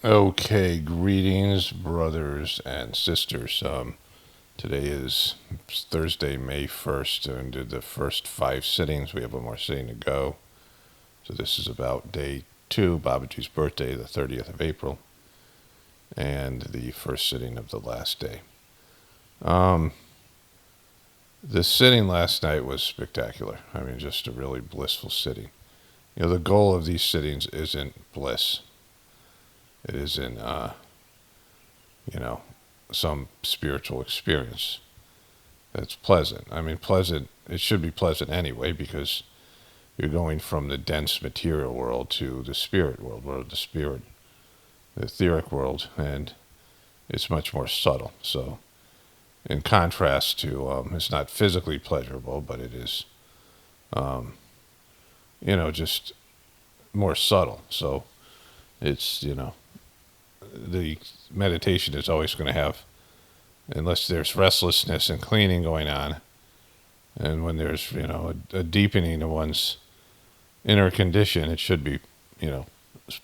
Okay, greetings, brothers and sisters. Today is Thursday, May 1st, and did the first 5 sittings. We have one more sitting to go. So this is about day 2, Babuji's birthday, the 30th of April, and the first sitting of the last day. The sitting last night was spectacular. I mean, just a really blissful sitting. You know, the goal of these sittings isn't bliss. It isn't, some spiritual experience that's pleasant. I mean, pleasant, it should be pleasant anyway, because you're going from the dense material world to the spirit world, the etheric world, and it's much more subtle. So, in contrast to, it's not physically pleasurable, but it is, just more subtle. So, it's, the meditation is always going to have, unless there's restlessness and cleaning going on, and when there's, a deepening of one's inner condition, it should be,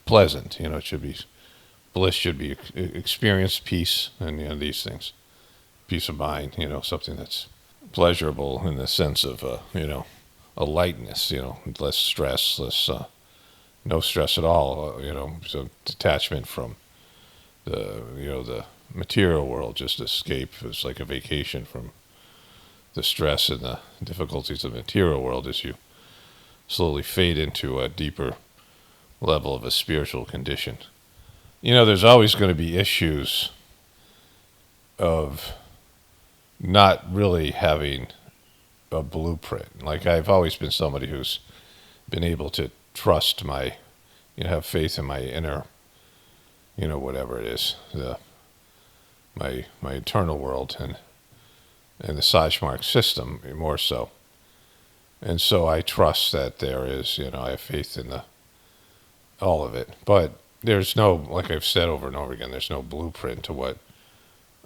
pleasant. It should be, bliss should be experienced, peace, and, these things. Peace of mind, something that's pleasurable in the sense of, a lightness, less stress, no stress at all, so detachment from the material world, just escape. It's like a vacation from the stress and the difficulties of the material world as you slowly fade into a deeper level of a spiritual condition. There's always going to be issues of not really having a blueprint. Like, I've always been somebody who's been able to trust have faith in my inner, whatever it is, my internal world and the Sahaj Marg system more so. And so I trust that there is, I have faith in all of it. But there's no, like I've said over and over again, there's no blueprint to what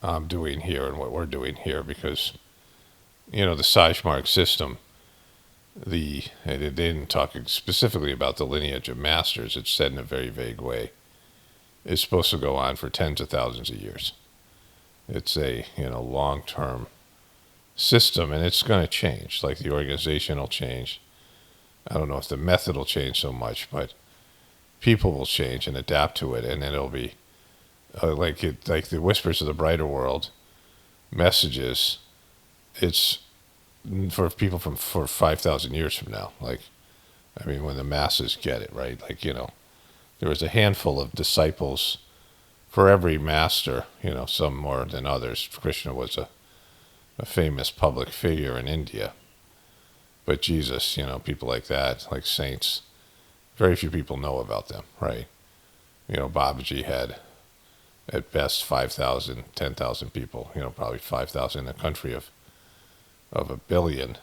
I'm doing here and what we're doing here, because, the Sahaj Marg system, they didn't talk specifically about the lineage of masters. It's said in a very vague way. It's supposed to go on for tens of thousands of years. It's a, long-term system, and it's going to change. Like, the organization will change. I don't know if the method will change so much, but people will change and adapt to it, and then it'll be like the Whispers of the Brighter World messages. It's for people for 5,000 years from now. Like, I mean, when the masses get it, right? Like, there was a handful of disciples for every master, some more than others. Krishna was a famous public figure in India. But Jesus, people like that, like saints, very few people know about them, right? Babuji had, at best, 5,000, 10,000 people, probably 5,000 in a country of 1 billion.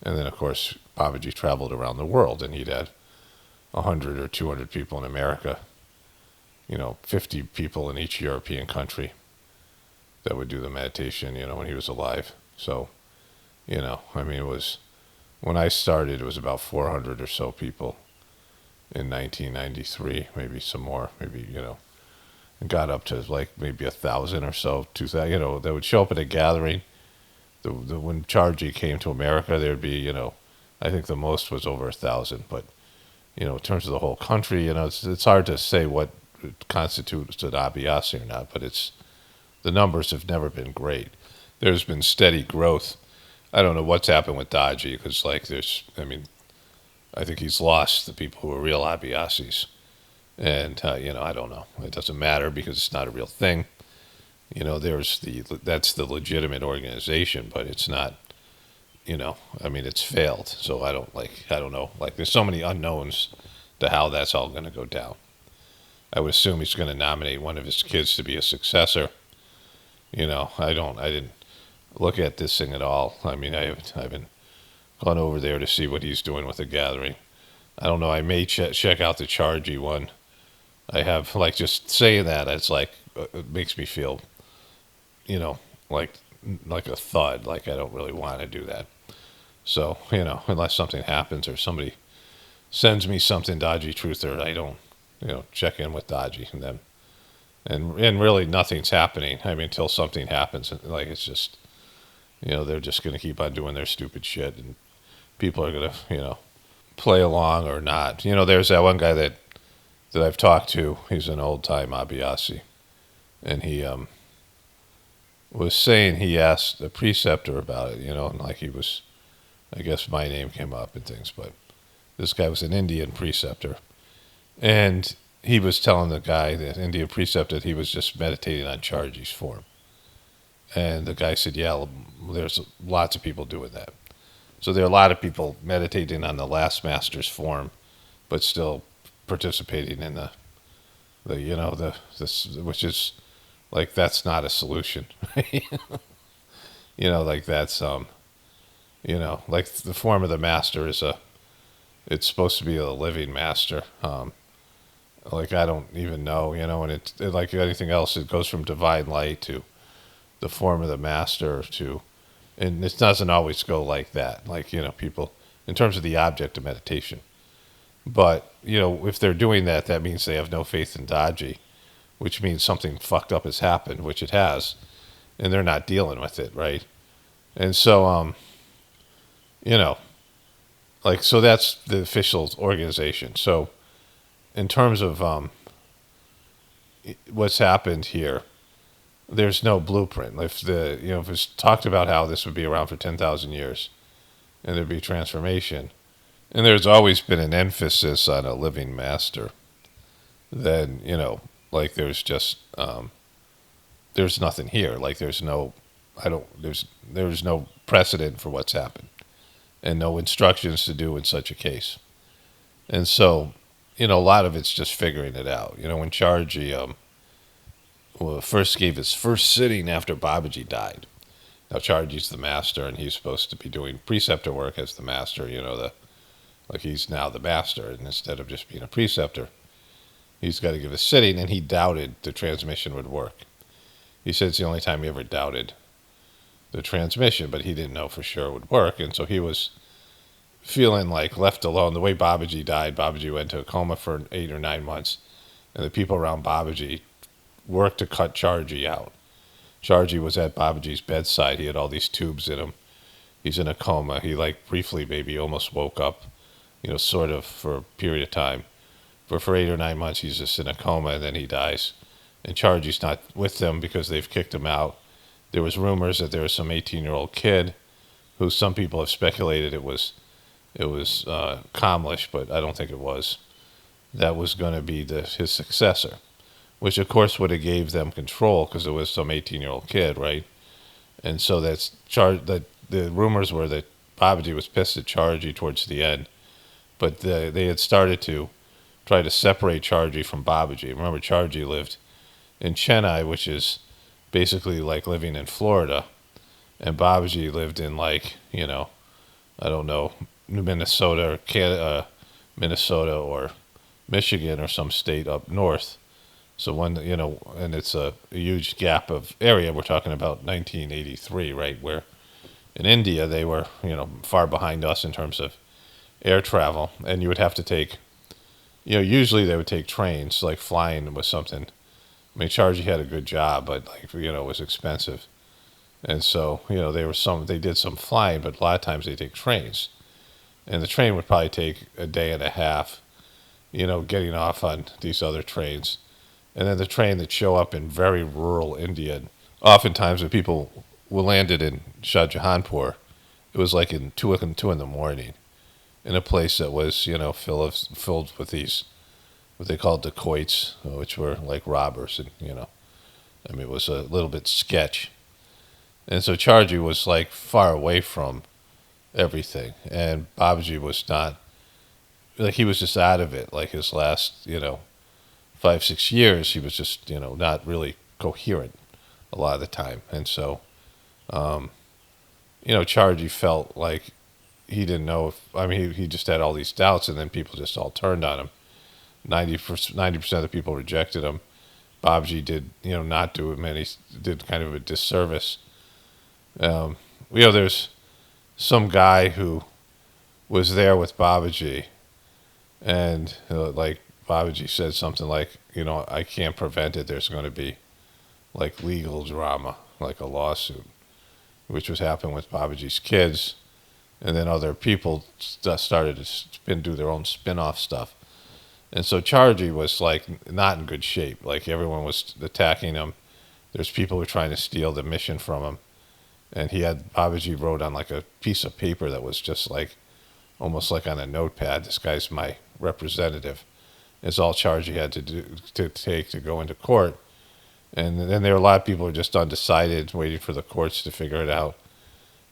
And then, of course, Babuji traveled around the world, and he'd had 100 or 200 people in America, 50 people in each European country that would do the meditation, when he was alive. So, I mean, it was, when I started, it was about 400 or so people in 1993, maybe some more, maybe, it got up to like maybe 1,000 or so, 2,000, that would show up at a gathering. When Charji came to America, there'd be, I think the most was over 1,000, but, in terms of the whole country, it's hard to say what constitutes an abhyasi or not, but the numbers have never been great. There's been steady growth. I don't know what's happened with Daji, because, I think he's lost the people who are real abhyasis. And, I don't know. It doesn't matter, because it's not a real thing. That's the legitimate organization, but it's not, it's failed. So I don't know. Like, there's so many unknowns to how that's all going to go down. I would assume he's going to nominate one of his kids to be a successor. I didn't look at this thing at all. I mean, I haven't gone over there to see what he's doing with the gathering. I don't know. I may check out the Chargy one. I have, like, just saying that, it's like, it makes me feel, like a thud. Like, I don't really want to do that. So, unless something happens or somebody sends me something, Dodgy Truther, I don't, check in with Dodgy and them. and really nothing's happening. I mean, until something happens, like it's just, they're just going to keep on doing their stupid shit, and people are going to, play along or not. There's that one guy that I've talked to. He's an old time Abiyasi, and he was saying he asked a preceptor about it, and like he was, I guess my name came up and things, but this guy was an Indian preceptor, and he was telling the guy, the Indian preceptor, that he was just meditating on Charji's form. And the guy said, yeah, there's lots of people doing that. So there are a lot of people meditating on the last master's form, but still participating in which is like, that's not a solution. Like that's, like the form of the master it's supposed to be a living master. Like I don't even know, and it like anything else, it goes from divine light to the form of the master and it doesn't always go like that. Like, people, in terms of the object of meditation. But, if they're doing that, that means they have no faith in Daji, which means something fucked up has happened, which it has, and they're not dealing with it, right? And so, so that's the official organization. So, in terms of what's happened here, there's no blueprint. If it's talked about how this would be around for 10,000 years, and there'd be transformation, and there's always been an emphasis on a living master, then like there's just there's nothing here. Like there's no precedent for what's happened, and no instructions to do in such a case. And so, a lot of it's just figuring it out. When Charji first gave his first sitting after Babuji died. Now Charji's the master, and he's supposed to be doing preceptor work as the master. Like he's now the master, and instead of just being a preceptor, he's got to give a sitting. And he doubted the transmission would work. He said it's the only time he ever doubted the transmission, but he didn't know for sure it would work, and so he was feeling like left alone. The way Babuji died, Babuji went into a coma for 8 or 9 months, and the people around Babuji worked to cut Charji out. Charji was at Babuji's bedside. He had all these tubes in him. He's in a coma. He briefly maybe almost woke up, sort of for a period of time. But for 8 or 9 months, he's just in a coma, and then he dies. And Charji's not with them because they've kicked him out. There was rumors that there was some 18-year-old kid who some people have speculated it was Kamlesh, but I don't think it was. That was going to be his successor, which of course would have gave them control because it was some 18-year-old kid, right? And so the rumors were that Babuji was pissed at Charji towards the end, but they had started to try to separate Charji from Babuji. Remember, Charji lived in Chennai, which is basically like living in Florida, and Babuji lived in I don't know, Minnesota or Michigan or some state up north. So and it's a huge gap of area. We're talking about 1983, right? Where in India they were, far behind us in terms of air travel, and you would have to take, usually they would take trains. Like flying was something. I mean, Charji had a good job, but it was expensive, and so they did some flying, but a lot of times they take trains, and the train would probably take a day and a half, getting off on these other trains. And then the train that show up in very rural India. Oftentimes when people landed in Shahjahanpur, it was like in 2 in the morning, in a place that was, filled with these, what they called dacoits, which were like robbers, and it was a little bit sketch. And so Charji was far away from everything, and Babuji was not, he was just out of it. Like his last, 5-6 years, he was just, not really coherent a lot of the time. And so, Charji felt like he didn't know he just had all these doubts, and then people just all turned on him. 90% of the people rejected him. Babuji did, not do him, and he did kind of a disservice. There's some guy who was there with Babuji, and Babuji said something like, I can't prevent it. There's going to be like legal drama, like a lawsuit, which was happening with Babuji's kids. And then other people started to do their own spin-off stuff. And so Chargy was like not in good shape. Like everyone was attacking him. There's people who were trying to steal the mission from him. And Babuji wrote on like a piece of paper that was just like, almost like on a notepad, this guy's my representative. It's all Chargy had to take to go into court. And then there were a lot of people who were just undecided, waiting for the courts to figure it out.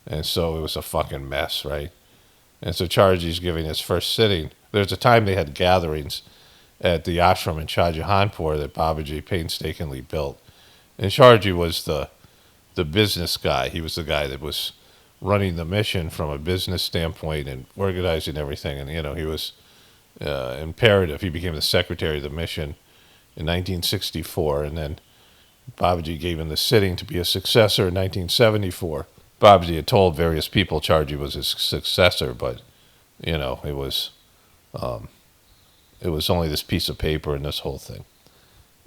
And so it was a fucking mess, right? And so Chargy's giving his first sitting. There's a time they had gatherings at the ashram in Shahjahanpur that Babuji painstakingly built. And Chargy was the business guy. He was the guy that was running the mission from a business standpoint and organizing everything. And, he was imperative. He became the secretary of the mission in 1964. And then Babuji gave him the sitting to be a successor in 1974. Babuji had told various people Chargy was his successor, but, it was only this piece of paper and this whole thing.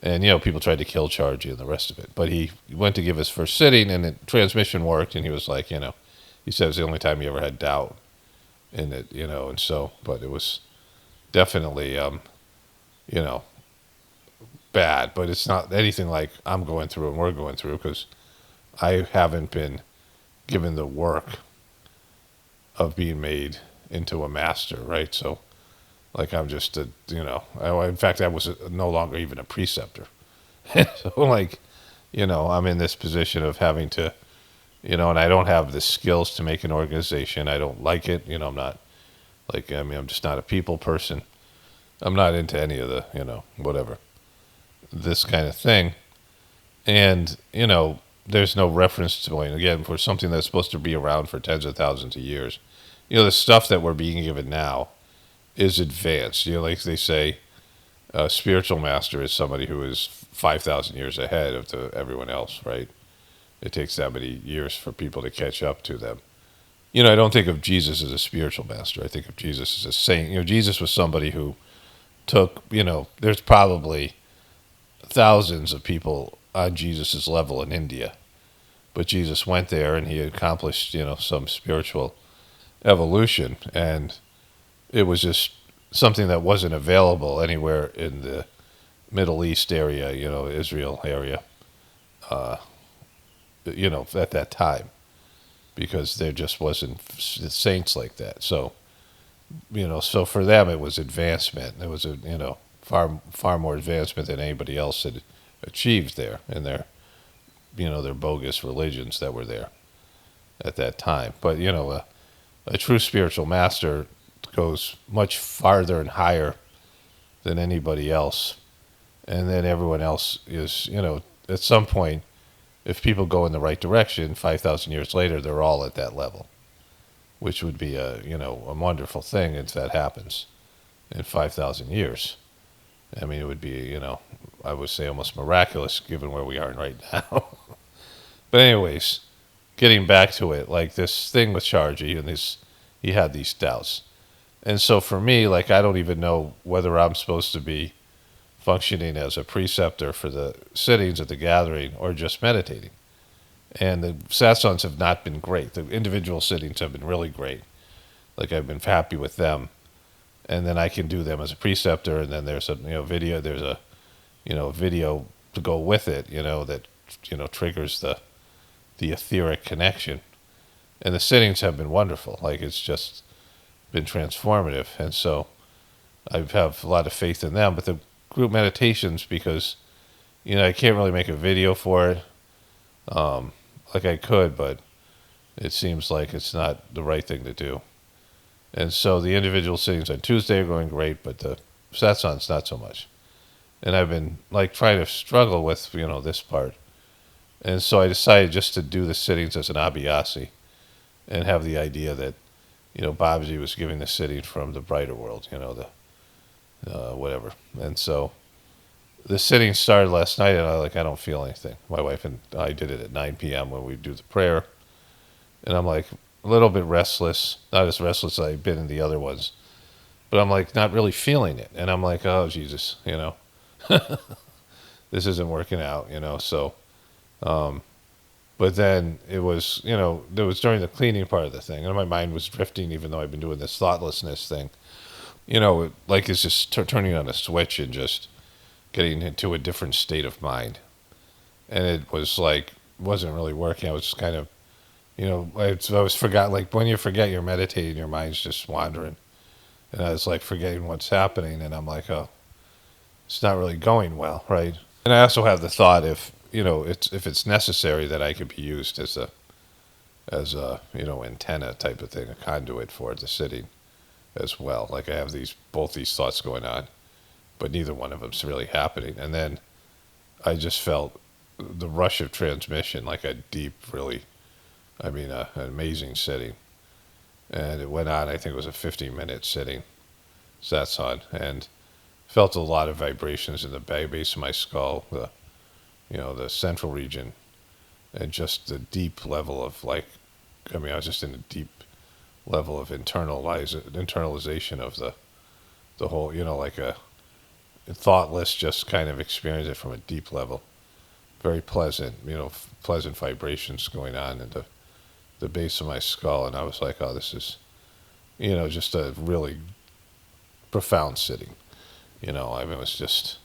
And, people tried to kill Chargy and the rest of it. But he went to give his first sitting, and the transmission worked, and he was like, he said it was the only time he ever had doubt in it, and so, but it was definitely, bad. But it's not anything like I'm going through and we're going through, because I haven't been given the work of being made into a master, right? So, like I'm just in fact, I was no longer even a preceptor. So like, I'm in this position of having to, and I don't have the skills to make an organization. I don't like it. I'm not I'm just not a people person. I'm not into any of the, whatever, this kind of thing. And, there's no reference point, again, for something that's supposed to be around for tens of thousands of years. The stuff that we're being given now is advanced. Like they say, a spiritual master is somebody who is 5,000 years ahead of everyone else, right? It takes that many years for people to catch up to them. I don't think of Jesus as a spiritual master. I think of Jesus as a saint. Jesus was somebody who took, there's probably thousands of people on Jesus's level in India. But Jesus went there and he accomplished, some spiritual evolution. And it was just something that wasn't available anywhere in the Middle East area, Israel area, at that time, because there just wasn't saints like that. So, so for them it was advancement. It was far more advancement than anybody else had achieved there in their, their bogus religions that were there at that time. But, a true spiritual master goes much farther and higher than anybody else. And then everyone else is, at some point, if people go in the right direction, 5,000 years later, they're all at that level, which would be a wonderful thing if that happens in 5,000 years. I mean, it would be, I would say almost miraculous given where we are right now. But anyways, getting back to it, like this thing with Chargy, and he had these doubts. And so for me, like, I don't even know whether I'm supposed to be functioning as a preceptor for the sittings at the gathering or just meditating. And the satsangs have not been great. The individual sittings have been really great. Like, I've been happy with them. And then I can do them as a preceptor, and then there's a video, there's a video to go with it, that triggers the etheric connection. And the sittings have been wonderful. Like, it's just been transformative. And so I have a lot of faith in them. But the group meditations, because I can't really make a video for it like I could, but it seems like it's not the right thing to do. And so the individual sittings on Tuesday are going great, but the satsangs not so much. And I've been like trying to struggle with this part. And so I decided just to do the sittings as an abhyasi and have the idea that Babuji was giving the sitting from the brighter world, whatever. And so the sitting started last night, and I don't feel anything. My wife and I did it at 9 p.m. when we do the prayer. And I'm like a little bit restless, not as restless as I've been in the other ones. but I'm like not really feeling it. And I'm like, oh, Jesus, this isn't working out, So, but then it was, it was during the cleaning part of the thing, and my mind was drifting, even though I've been doing this thoughtlessness thing. Like it's just turning on a switch and just getting into a different state of mind. And it was like, wasn't really working. I was just kind of, I was forgot, like when you forget you're meditating, your mind's just wandering. And I was like forgetting what's happening. And I'm like, oh, it's not really going well, right? And I also have the thought if it's necessary that I could be used as a antenna type of thing, a conduit for the sitting as well. Like I have both these thoughts going on, but neither one of them's really happening. And then I just felt the rush of transmission, like a deep, really, an amazing sitting. And it went on, I think it was a 15-minute sitting, satsang, and felt a lot of vibrations in the base of my skull, the central region, and just the deep level of I was just in a deep level of internalization of the whole, like a thoughtless, just kind of experience it from a deep level. Very pleasant, pleasant vibrations going on in the base of my skull. And I was like, oh, this is, just a really profound sitting. It was just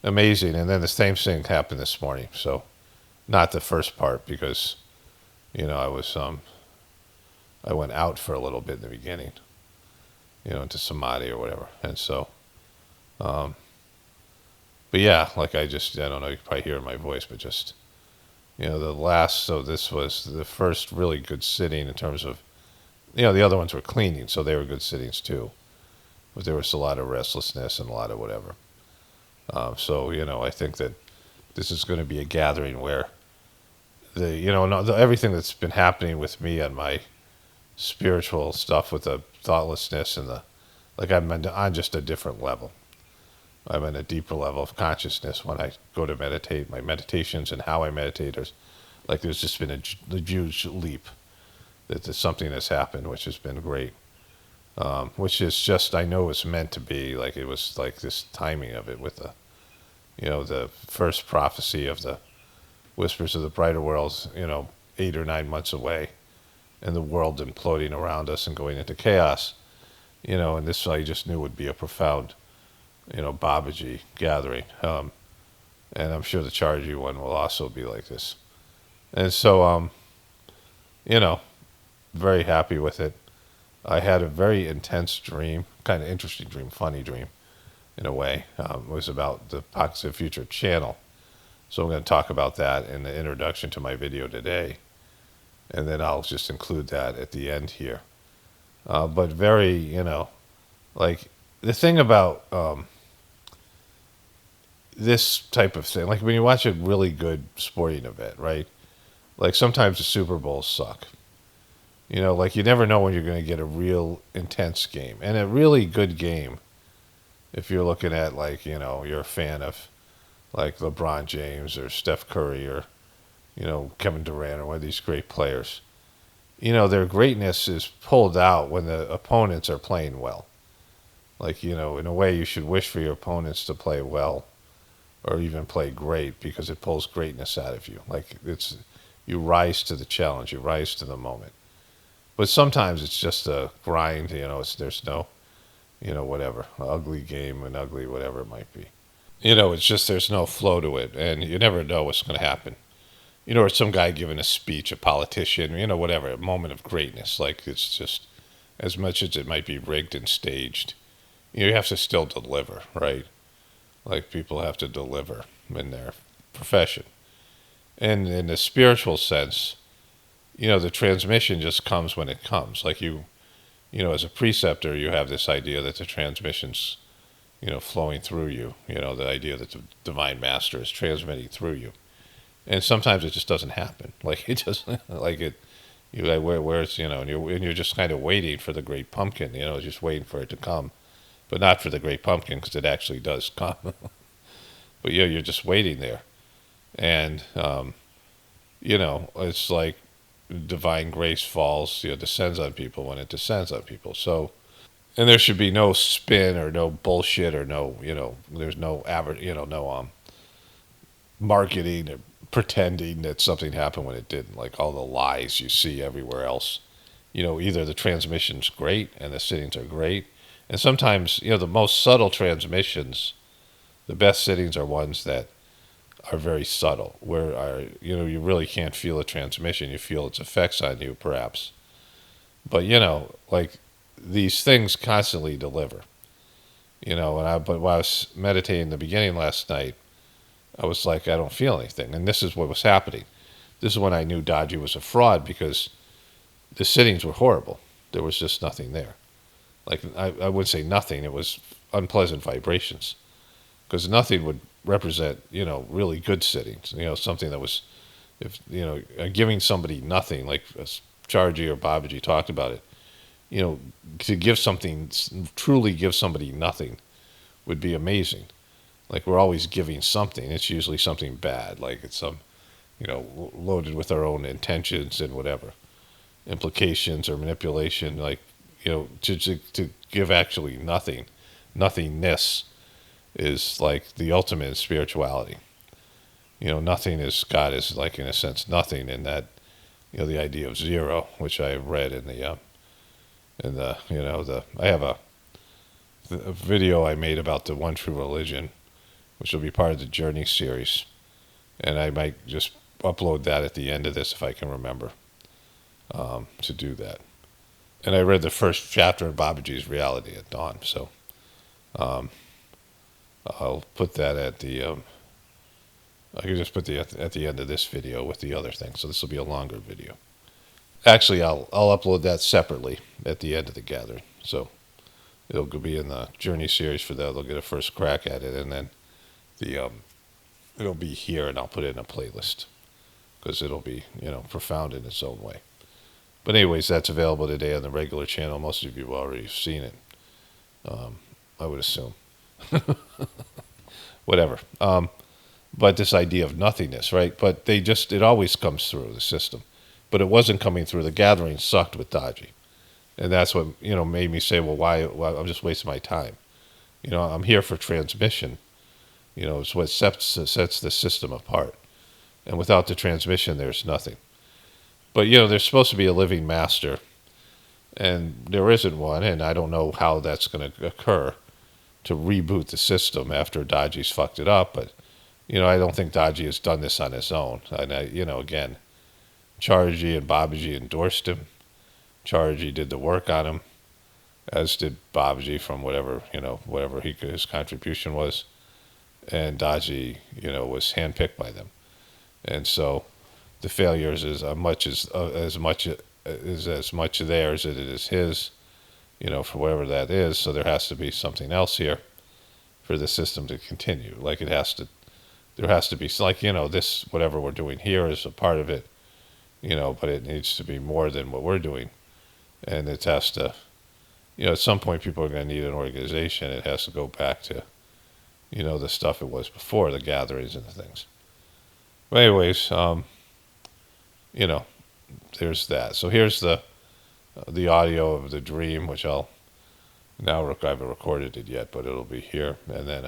amazing. And then the same thing happened this morning. So not the first part because, I went out for a little bit in the beginning, into samadhi or whatever. And so, but yeah, like I don't know, you can probably hear in my voice, but just, so this was the first really good sitting in terms of, the other ones were cleaning, so they were good sittings too. But there was a lot of restlessness and a lot of whatever. So, I think that this is going to be a gathering where everything that's been happening with me on my spiritual stuff with the thoughtlessness and I'm on just a different level. I'm in a deeper level of consciousness when I go to meditate. My meditations and how I meditate there's just been a huge leap. That there's something that's happened, which has been great. Which is just, I know it's meant to be, like it was like this timing of it with the first prophecy of the whispers of the brighter worlds, 8 or 9 months away, and the world imploding around us and going into chaos, and this I just knew would be a profound, Babuji gathering. And I'm sure the Charji one will also be like this. And so, very happy with it. I had a very intense dream, kind of interesting dream, funny dream, in a way. It was about the Positive Future channel. So I'm going to talk about that in the introduction to my video today. And then I'll just include that at the end here. But very, the thing about this type of thing, like when you watch a really good sporting event, right? Like sometimes the Super Bowls suck. You never know when you're going to get a real intense game. And a really good game, if you're looking at you're a fan of LeBron James or Steph Curry or, Kevin Durant or one of these great players, their greatness is pulled out when the opponents are playing well. In a way you should wish for your opponents to play well or even play great because it pulls greatness out of you. You rise to the challenge, you rise to the moment. But sometimes it's just a grind, there's no, whatever, ugly game and ugly whatever it might be. It's just there's no flow to it, and you never know what's going to happen. Or some guy giving a speech, a politician, whatever, a moment of greatness. It's just, as much as it might be rigged and staged, you have to still deliver, right? People have to deliver in their profession. And in the spiritual sense, the transmission just comes when it comes. As a preceptor, you have this idea that the transmission's, flowing through you. The idea that the divine master is transmitting through you. And sometimes it just doesn't happen. It just, where's, and you're just kind of waiting for the great pumpkin, just waiting for it to come. But not for the great pumpkin, because it actually does come. But you're just waiting there. And, it's divine grace falls, descends on people when it descends on people. So, And there should be no spin or no bullshit or no, there's no no marketing or pretending that something happened when it didn't. Like all the lies you see everywhere else. Either the transmission's great and the sittings are great, and sometimes the most subtle transmissions, the best sittings are ones that are very subtle, where you really can't feel a transmission. You feel its effects on you, perhaps. But like these things constantly deliver. But while I was meditating in the beginning last night, I was like, I don't feel anything, and this is what was happening. This is when I knew Dodgy was a fraud, because the sittings were horrible. There was just nothing there. Like I would say nothing. It was unpleasant vibrations, because nothing would represent really good sittings. Something that was, if giving somebody nothing, like Charji or Babuji talked about it. To give something, truly give somebody nothing, would be amazing. Like we're always giving something. It's usually something bad, like it's some, loaded with our own intentions and whatever implications or manipulation. Like to give actually nothing, nothingness is like the ultimate in spirituality. Nothing is God is like in a sense nothing, in that the idea of zero, which I read in the I have a video I made about the one true religion, which will be part of the Journey series, and I might just upload that at the end of this if I can remember to do that. And I read the first chapter of Babuji's Reality at Dawn, so I'll put that at the I can just put the at the end of this video with the other thing, so this will be a longer video. Actually, I'll upload that separately at the end of the gathering. So it'll be in the Journey series for that. They'll get a first crack at it, and then it'll be here, and I'll put it in a playlist, because it'll be profound in its own way. But anyways, that's available today on the regular channel. Most of you have already seen it, I would assume. Whatever. But this idea of nothingness, right? But it always comes through the system. But it wasn't coming through. The gathering sucked with Dodgy. And that's what, made me say, well, why? Well, I'm just wasting my time. I'm here for transmission. It's what sets the system apart. And without the transmission, there's nothing. But, there's supposed to be a living master. And there isn't one, and I don't know how that's going to occur to reboot the system after Dodgy's fucked it up. But, I don't think Dodgy has done this on his own. And, again, Charji and Babuji endorsed him. Charji did the work on him, as did Babuji from whatever his contribution was. And Dodgy, was handpicked by them. And so the failures is as much theirs as it is his, for whatever that is. So there has to be something else here for the system to continue. Like there has to be, like, this, whatever we're doing here is a part of it, but it needs to be more than what we're doing. And it has to, at some point people are going to need an organization. It has to go back to, the stuff it was before, the gatherings and the things. But anyways, there's that. So here's the audio of the dream, which I haven't recorded it yet, but it'll be here. And then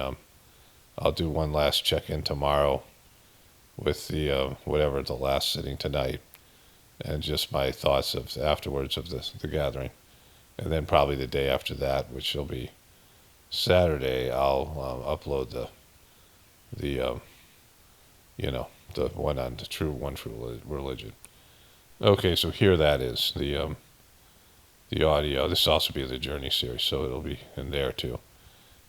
I'll do one last check-in tomorrow with the whatever the last sitting tonight, and just my thoughts afterwards of the gathering. And then probably the day after that, which will be Saturday, I'll upload the one on the one true religion. Okay, so here that is the audio. This will also be the Journey series, so it'll be in there too.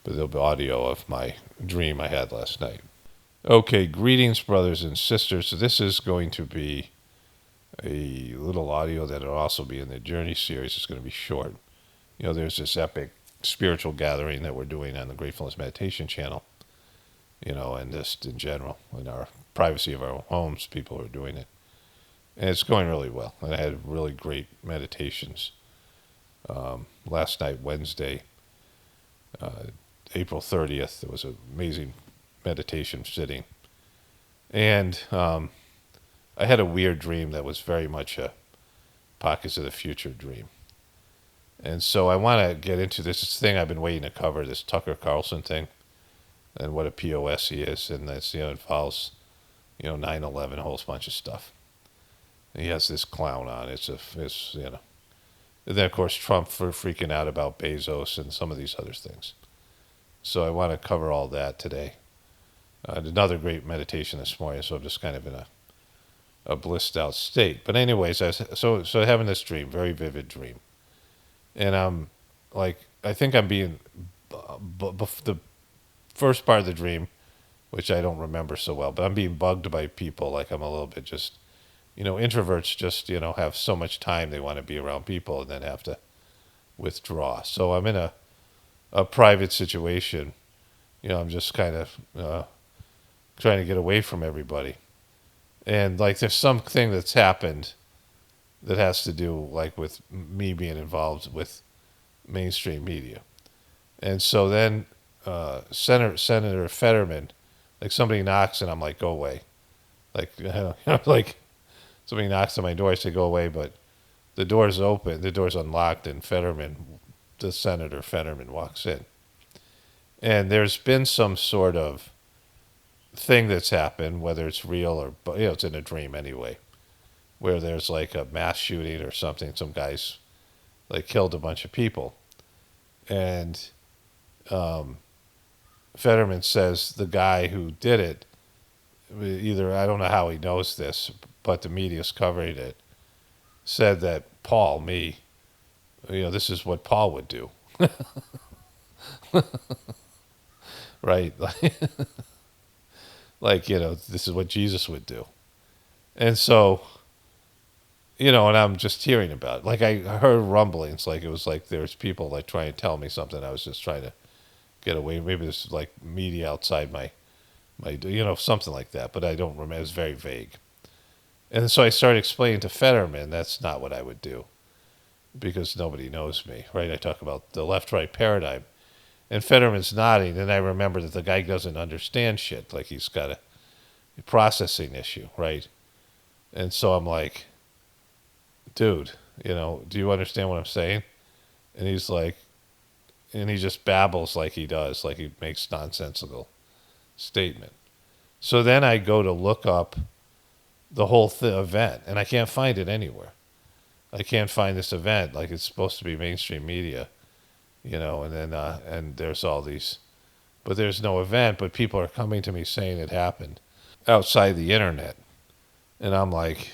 But there'll be audio of my dream I had last night. Okay, greetings, brothers and sisters. So this is going to be a little audio that will also be in the Journey series. It's going to be short. There's this epic spiritual gathering that we're doing on the Gratefullness meditation channel, and just in general, in our privacy of our own homes, people are doing it. And it's going really well. And I had really great meditations. Last night, Wednesday, April 30th, there was an amazing meditation sitting. And I had a weird dream that was very much a Pockets of the Future dream. And so I want to get into this thing I've been waiting to cover, this Tucker Carlson thing, and what a POS he is, and that's involves 9/11, a whole bunch of stuff. And he has this clown on. It's. And then of course Trump for freaking out about Bezos and some of these other things. So I want to cover all that today. Another great meditation this morning, so I'm just kind of in a blissed out state. But anyways, so having this dream, very vivid dream, and I'm like, I think I'm being the first part of the dream, which I don't remember so well, but I'm being bugged by people. Like I'm a little bit just, introverts just have so much time they want to be around people and then have to withdraw. So I'm in a private situation. I'm just kind of trying to get away from everybody. And like there's something that's happened that has to do like with me being involved with mainstream media. And so then Senator Fetterman, like somebody knocks and I'm like, go away. Like, like somebody knocks on my door, I say, go away, but the door's open, the door's unlocked, and the Senator Fetterman walks in. And there's been some sort of thing that's happened, whether it's real or, it's in a dream anyway, where there's like a mass shooting or something, some guys like killed a bunch of people. And Fetterman says the guy who did it, either, I don't know how he knows this, but the media's covering it, said that Paul, me, this is what Paul would do. Right? Like, this is what Jesus would do. And so, and I'm just hearing about it. Like I heard rumblings, like it was like there's people like trying to tell me something. I was just trying to get away. Maybe there's like media outside my something like that, but I don't remember. It was very vague. And so I started explaining to Fetterman, that's not what I would do because nobody knows me, right? I talk about the left-right paradigm. And Fetterman's nodding, and I remember that the guy doesn't understand shit. Like he's got a processing issue, right? And so I'm like, dude, do you understand what I'm saying? And he's like, and he just babbles like he does, like he makes nonsensical statement. So then I go to look up the whole event, and I can't find it anywhere. I can't find this event. Like it's supposed to be mainstream media, and then and there's all these, but there's no event. But people are coming to me saying it happened outside the internet, and I'm like,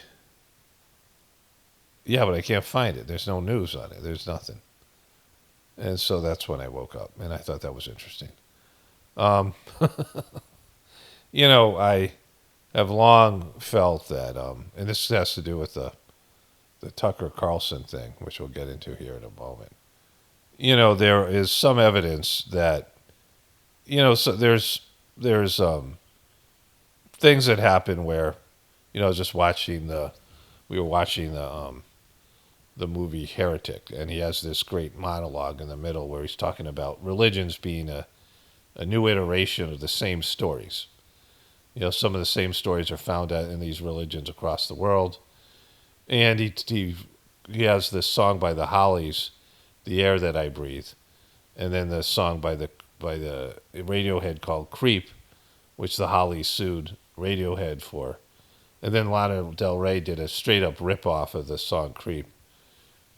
yeah, but I can't find it. There's no news on it. There's nothing. And so that's when I woke up, and I thought that was interesting. I have long felt that, and this has to do with the Tucker Carlson thing, which we'll get into here in a moment. There is some evidence that, so there's things that happen where, just we were watching the movie Heretic, and he has this great monologue in the middle where he's talking about religions being a new iteration of the same stories. Some of the same stories are found in these religions across the world. And he has this song by the Hollies, "The Air That I Breathe," and then the song by the Radiohead called "Creep," which the Hollies sued Radiohead for. And then Lana Del Rey did a straight up ripoff of the song "Creep."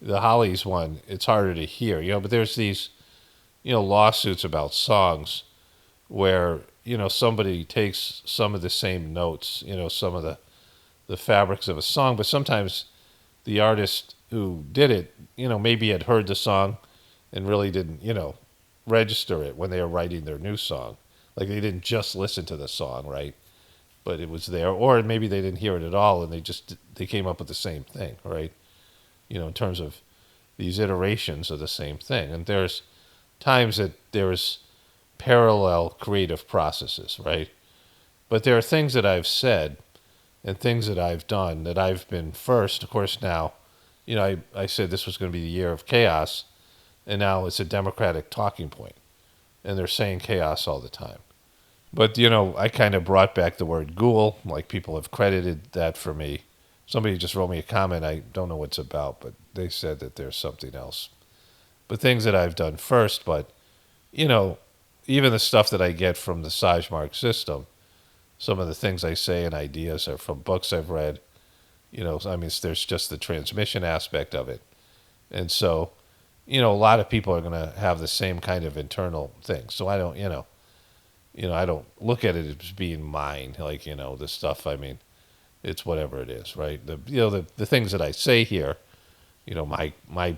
The Hollies one, it's harder to hear, but there's these, lawsuits about songs where, somebody takes some of the same notes, some of the fabrics of a song, but sometimes the artist who did it, maybe had heard the song and really didn't, register it when they were writing their new song. Like they didn't just listen to the song, right? But it was there. Or maybe they didn't hear it at all and they came up with the same thing, right? In terms of these iterations of the same thing. And there's times that there's parallel creative processes, right? But there are things that I've said and things that I've done that I've been first. Of course, now, I said this was going to be the year of chaos, and now it's a Democratic talking point. And they're saying chaos all the time. But, I kind of brought back the word ghoul, like people have credited that for me. Somebody just wrote me a comment, I don't know what it's about, but they said that there's something else. things that I've done first, but, you know, even the stuff that I get from the Sahaj Marg system, some of the things I say and ideas are from books I've read. I mean, there's just the transmission aspect of it. And so, a lot of people are going to have the same kind of internal thing. So I don't, I don't look at it as being mine. Like, the stuff, I mean, it's whatever it is, right? The things that I say here, my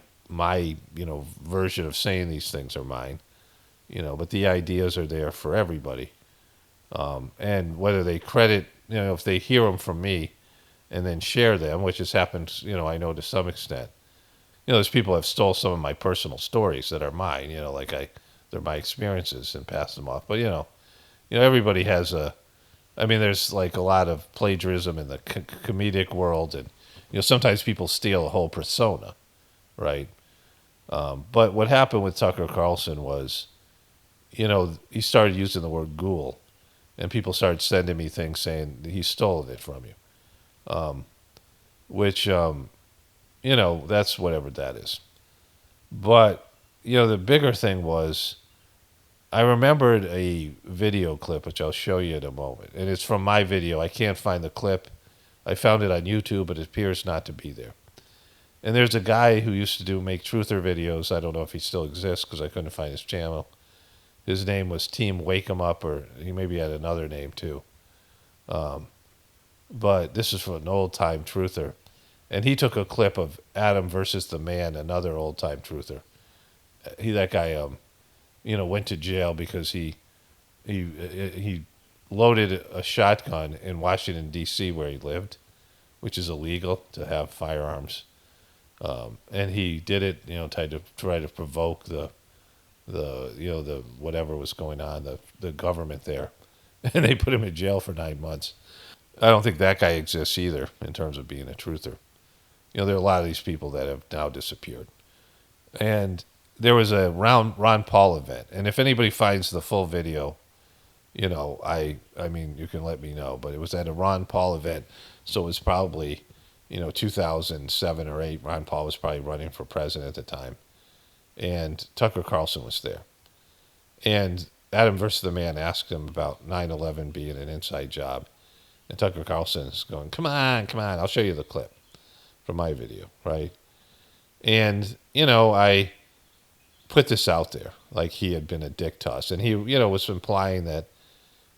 version of saying these things are mine, but the ideas are there for everybody. And whether they credit, if they hear them from me and then share them, which has happened, I know to some extent. There's people who have stole some of my personal stories that are mine, they're my experiences and pass them off. But, everybody has there's like a lot of plagiarism in the comedic world. And, sometimes people steal a whole persona, right? But what happened with Tucker Carlson was, he started using the word ghoul. And people started sending me things saying he stole it from you. Which, that's whatever that is. But, the bigger thing was, I remembered a video clip, which I'll show you in a moment. And it's from my video. I can't find the clip. I found it on YouTube, but it appears not to be there. And there's a guy who used to make truther videos. I don't know if he still exists because I couldn't find his channel. His name was Team Wake 'em Up, or he maybe had another name too. But this is from an old-time truther. And he took a clip of Adam versus the Man, another old-time truther. That guy, went to jail because he loaded a shotgun in Washington, D.C., where he lived, which is illegal to have firearms. And he did it, to try to provoke the whatever was going on, the government there. And they put him in jail for 9 months. I don't think that guy exists either in terms of being a truther. There are a lot of these people that have now disappeared. And there was a Ron Paul event. And if anybody finds the full video, I mean, you can let me know. But it was at a Ron Paul event. So it was probably, 2007 or 8. Ron Paul was probably running for president at the time. And Tucker Carlson was there. And Adam versus the Man asked him about 9/11 being an inside job. And Tucker Carlson is going, come on, I'll show you the clip from my video, right? And, I put this out there like he had been a dick to us. And he, was implying that,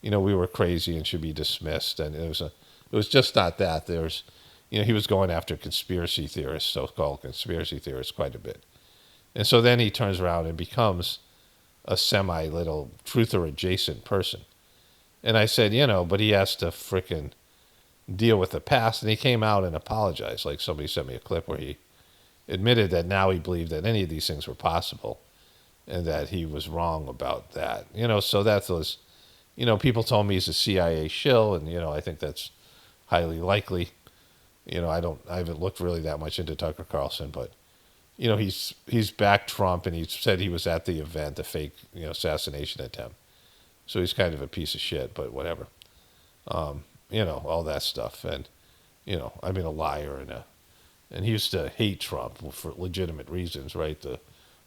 we were crazy and should be dismissed. And it was just not that. There's, he was going after conspiracy theorists, so-called conspiracy theorists, quite a bit. And so then he turns around and becomes a semi-little truther-adjacent person. And I said, but he has to frickin' deal with the past. And he came out and apologized. Like somebody sent me a clip where he admitted that now he believed that any of these things were possible and that he was wrong about that. So that was, people told me he's a CIA shill, and, I think that's highly likely. I haven't looked really that much into Tucker Carlson, but, he's backed Trump, and he said he was at the event, the fake, assassination attempt. So he's kind of a piece of shit, but whatever. All that stuff. And, a liar. And he used to hate Trump for legitimate reasons, right? The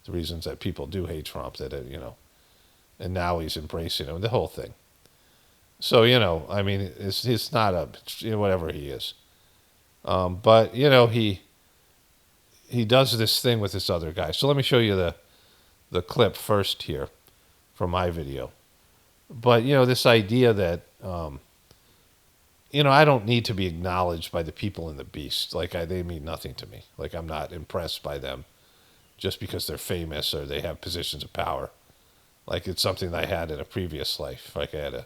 reasons that people do hate Trump, and now he's embracing him, the whole thing. So, it's not whatever he is. But, he does this thing with this other guy. So let me show you the clip first here from my video. But, this idea that, I don't need to be acknowledged by the people in the beast. Like, they mean nothing to me. Like, I'm not impressed by them just because they're famous or they have positions of power. Like, it's something that I had in a previous life. Like, I had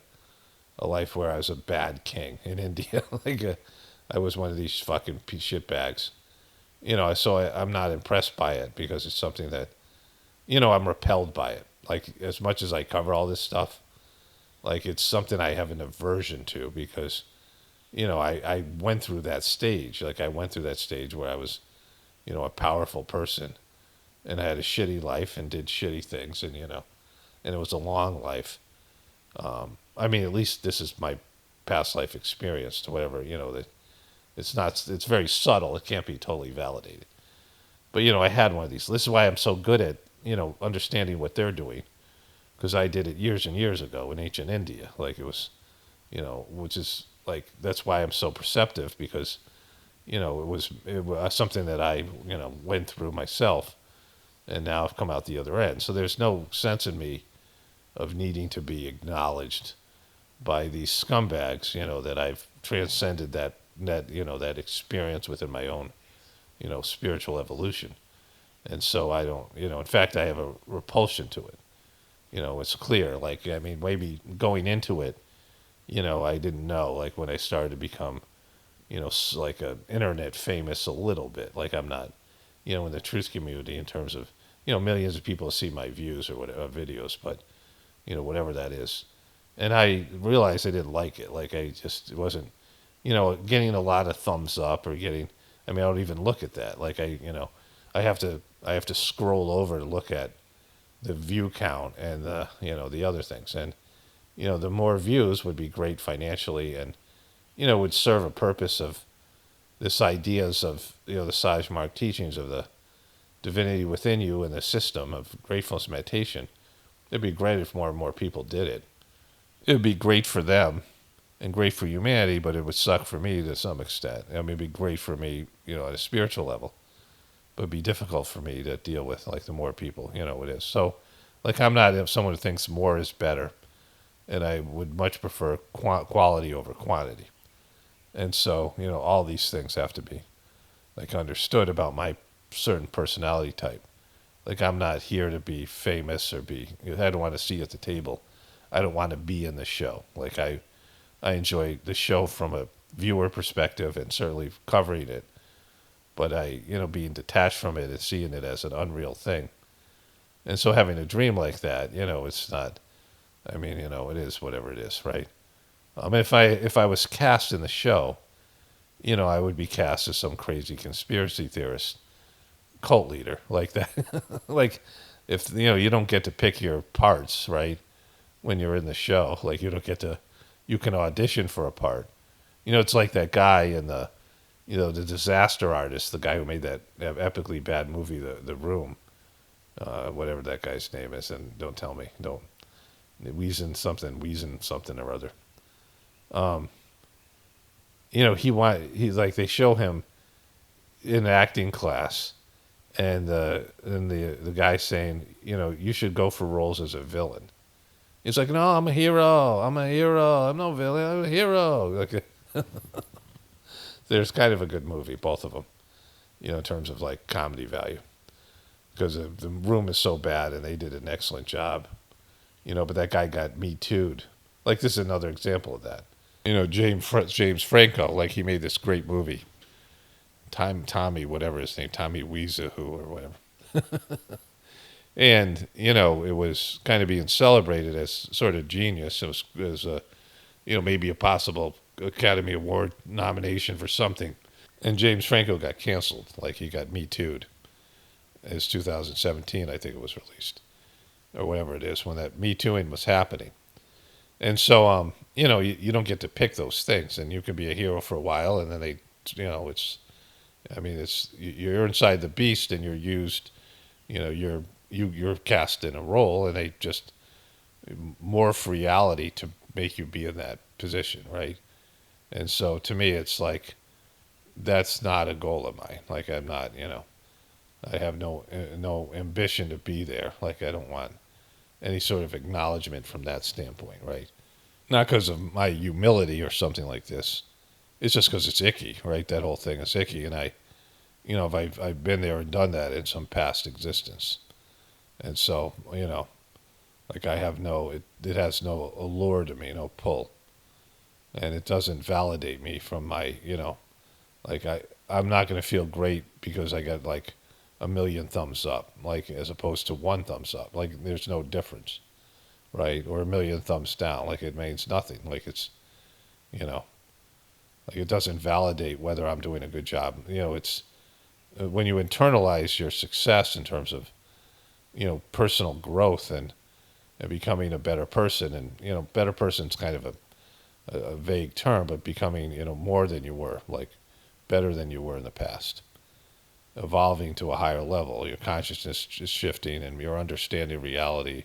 a life where I was a bad king in India. I was one of these fucking shit bags. So I'm not impressed by it because it's something that, I'm repelled by it. Like, as much as I cover all this stuff, like, it's something I have an aversion to because, I went through that stage. Like, I went through that stage where I was, a powerful person, and I had a shitty life and did shitty things, and, and it was a long life. At least this is my past life experience to whatever, it's very subtle. It can't be totally validated. But, I had one of these. This is why I'm so good at understanding what they're doing, because I did it years and years ago in ancient India. Like it was, which is like, that's why I'm so perceptive, because, it was something that I, went through myself, and now I've come out the other end. So there's no sense in me of needing to be acknowledged by these scumbags, that I've transcended that experience within my own, spiritual evolution. And so I don't, in fact, I have a repulsion to it. It's clear. Like, I mean, maybe going into it, I didn't know, like when I started to become, like a internet famous a little bit. Like I'm not, in the truth community in terms of, millions of people see my views or whatever videos, but, whatever that is. And I realized I didn't like it. Like I just wasn't, getting a lot of thumbs up or getting, I mean, I don't even look at that. Like I have to scroll over to look at the view count and the other things. And, the more views would be great financially, and, would serve a purpose of this ideas of, the Sahaj Marg teachings of the divinity within you and the system of gratefulness meditation. It'd be great if more and more people did it. It would be great for them and great for humanity, but it would suck for me to some extent. I mean, it'd be great for me, at a spiritual level, but it'd be difficult for me to deal with, like the more people, it is. So, like, I'm not someone who thinks more is better, and I would much prefer quality over quantity. And so, all these things have to be, like, understood about my certain personality type. Like, I'm not here to be famous or I don't want to see at the table. I don't want to be in the show. Like, I enjoy the show from a viewer perspective and certainly covering it. But being detached from it and seeing it as an unreal thing. And so having a dream like that, it's not, I mean, it is whatever it is, right? If I was cast in the show, I would be cast as some crazy conspiracy theorist, cult leader like that. Like, if, you don't get to pick your parts, right? When you're in the show, like you can audition for a part. It's like that guy in the disaster artist, the guy who made that epically bad movie, The Room, whatever that guy's name is, and don't tell me, don't, Weezen something or other. He's like, they show him in acting class, and the guy saying, you should go for roles as a villain. He's like, no, I'm a hero, I'm no villain, I'm a hero. Like, there's kind of a good movie, both of them, in terms of like comedy value, because the Room is so bad and they did an excellent job, but that guy got Me Too'd. Like, this is another example of that. James Franco, like, he made this great movie, Tommy, whatever his name, Tommy Wiseau or whatever. And, it was kind of being celebrated as sort of genius. It was maybe a possible Academy Award nomination for something. And James Franco got canceled. Like, he got Me Too'd. It's 2017, I think it was released. Or whatever it is, when that Me Tooing was happening. And so, you don't get to pick those things. And you can be a hero for a while, and then you're inside the beast, and you're used, you're cast in a role, and they just morph reality to make you be in that position, right? And so to me, it's like, that's not a goal of mine. Like, I'm not, I have no ambition to be there. Like, I don't want any sort of acknowledgement from that standpoint, right? Not because of my humility or something like this. It's just because it's icky, right? That whole thing is icky, and I've been there and done that in some past existence. And so, like, I have it has no allure to me, no pull. And it doesn't validate me from my, like, I'm not going to feel great because I got like a million thumbs up, like, as opposed to one thumbs up. Like, there's no difference, right? Or a million thumbs down. Like, it means nothing. Like, it's, like, it doesn't validate whether I'm doing a good job. It's when you internalize your success in terms of, personal growth and becoming a better person. And, better person's kind of a vague term, but becoming, more than you were, like better than you were in the past. evolving to a higher level. Your consciousness is shifting, and your understanding of reality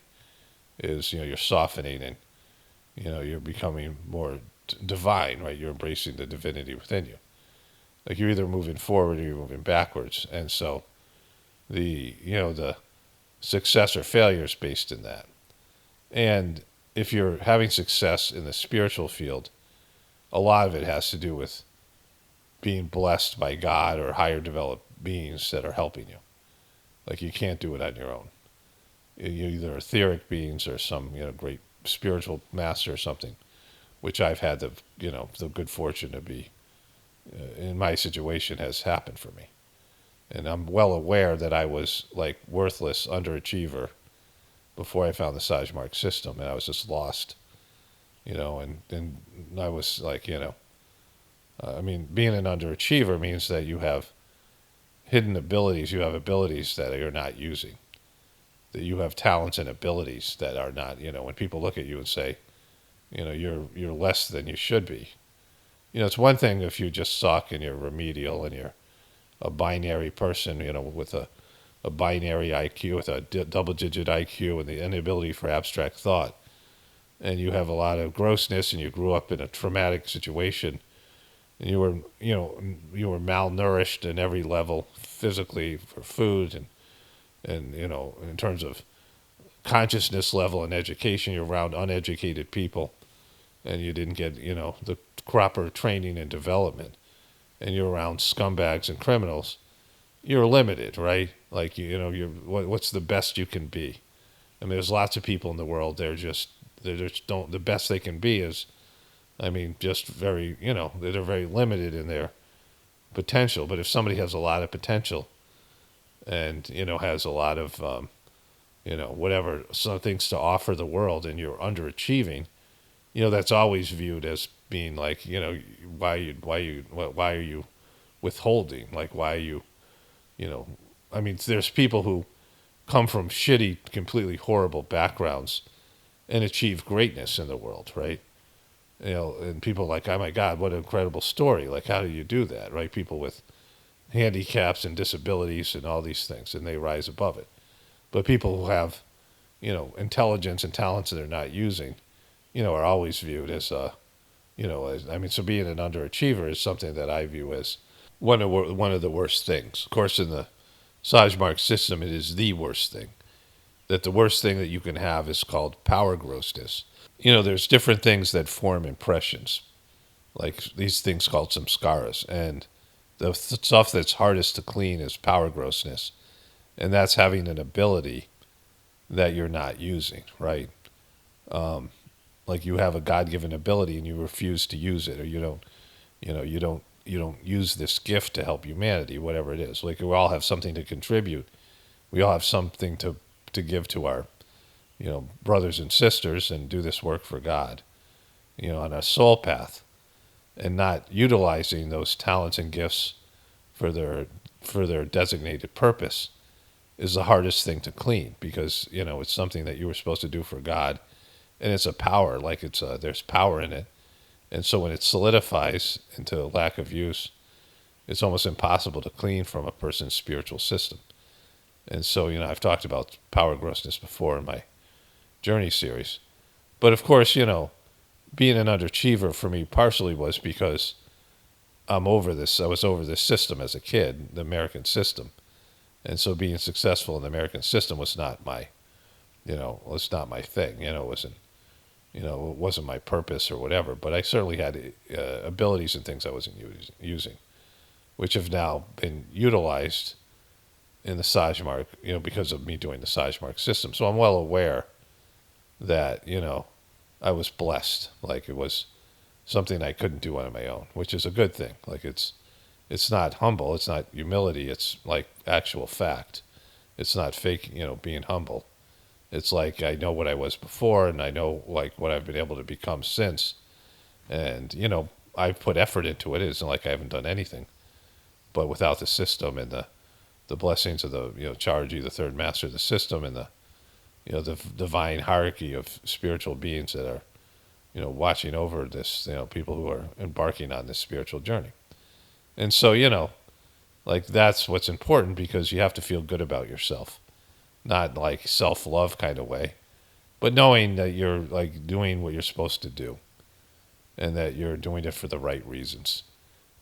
is, you're softening, and you're becoming more divine, right? You're embracing the divinity within you. Like you're either moving forward or you're moving backwards, and so the success or failure is based in that. And if you're having success in the spiritual field, a lot of it has to do with being blessed by God or higher developed beings that are helping you. Like you can't do it on your own. You're either etheric beings or some great spiritual master or something, which I've had the good fortune to be in my situation has happened for me. And I'm well aware that I was like worthless underachiever before I found the Sahaj Marg system, and I was just lost, and I was like, being an underachiever means that you have hidden abilities, you have abilities that you're not using, that you have talents and abilities that are not, when people look at you and say, you're less than you should be. It's one thing if you just suck and you're remedial and you're a binary person, with a binary IQ, with a double-digit IQ and the inability for abstract thought, and you have a lot of grossness and you grew up in a traumatic situation, and you were malnourished in every level, physically, for food, and in terms of consciousness level and education, you're around uneducated people, and you didn't get the proper training and development, and you're around scumbags and criminals, you're limited, right? Like what's the best you can be? I mean, there's lots of people in the world. They just don't. The best they can be is, just very they're very limited in their potential. But if somebody has a lot of potential, and has a lot of whatever some things to offer the world, and you're underachieving, that's always viewed as being like, why are you withholding? Like, why are you, there's people who come from shitty, completely horrible backgrounds and achieve greatness in the world, right? And people are like, oh my God, what an incredible story. Like, how do you do that, right? People with handicaps and disabilities and all these things, and they rise above it. But people who have, intelligence and talents that they're not using, are always viewed as, so being an underachiever is something that I view as one of the worst things. Of course, in the Sahaj Marg system, it is the worst thing. That the worst thing that you can have is called power grossness. There's different things that form impressions, like these things called samskaras, and the stuff that's hardest to clean is power grossness, and that's having an ability that you're not using, right? Like you have a God-given ability and you refuse to use it, or you don't use this gift to help humanity, whatever it is. Like we all have something to contribute. We all have something to give to our, brothers and sisters, and do this work for God, on a soul path, and not utilizing those talents and gifts for their designated purpose is the hardest thing to clean, because it's something that you were supposed to do for God, and it's a power, like there's power in it, and so when it solidifies into lack of use, it's almost impossible to clean from a person's spiritual system. And so I've talked about power grossness before in my Journey series, but of course being an underachiever for me partially was because I'm over this. I was over this system as a kid, the American system. And so being successful in the American system was not my, was not my thing. It wasn't my purpose or whatever. But I certainly had abilities and things I wasn't using, which have now been utilized in the Sahaj Marg, because of me doing the Sahaj Marg system. So I'm well aware that, I was blessed. Like it was something I couldn't do on my own, which is a good thing. Like it's not humble, it's not humility, it's like actual fact. It's not fake, being humble. It's like I know what I was before, and I know like what I've been able to become since. And, I've put effort into it. It isn't like I haven't done anything. But without the system and the blessings of the, Charji, the third master of the system, and the divine hierarchy of spiritual beings that are, watching over this, people who are embarking on this spiritual journey. And so, Like, that's what's important, because you have to feel good about yourself. Not like self-love kind of way, but knowing that you're like doing what you're supposed to do, and that you're doing it for the right reasons.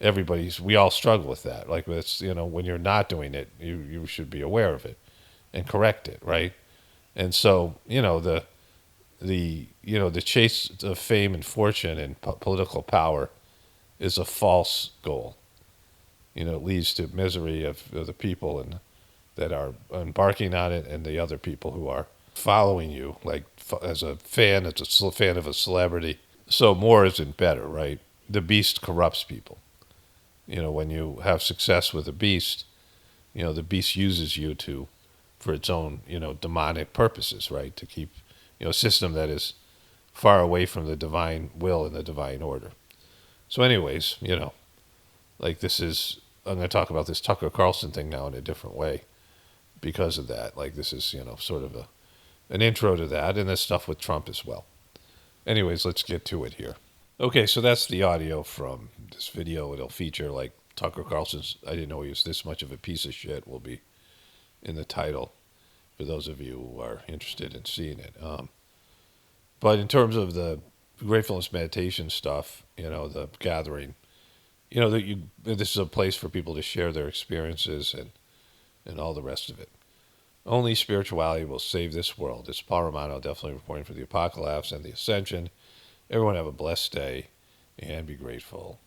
We all struggle with that. Like, it's, when you're not doing it, you should be aware of it and correct it, right? And so, the chase of fame and fortune and political power is a false goal. It leads to misery of the people and that are embarking on it, and the other people who are following you, like as a fan, fan of a celebrity. So more isn't better, right? The beast corrupts people. When you have success with a beast, the beast uses you for its own, demonic purposes, right? To keep, a system that is far away from the divine will and the divine order. So anyways, like I'm going to talk about this Tucker Carlson thing now in a different way because of that. Like, this is, sort of an intro to that, and this stuff with Trump as well. Anyways, let's get to it here. Okay, so that's the audio from this video. It'll feature, like, Tucker Carlson's "I didn't know he was this much of a piece of shit" will be in the title for those of you who are interested in seeing it. But in terms of the gratefulness meditation stuff, the gathering, this is a place for people to share their experiences and all the rest of it. Only spirituality will save this world. It's Paul Romano, definitely reporting for the Apocalaughs and the Ascension. Everyone have a blessed day and be grateful.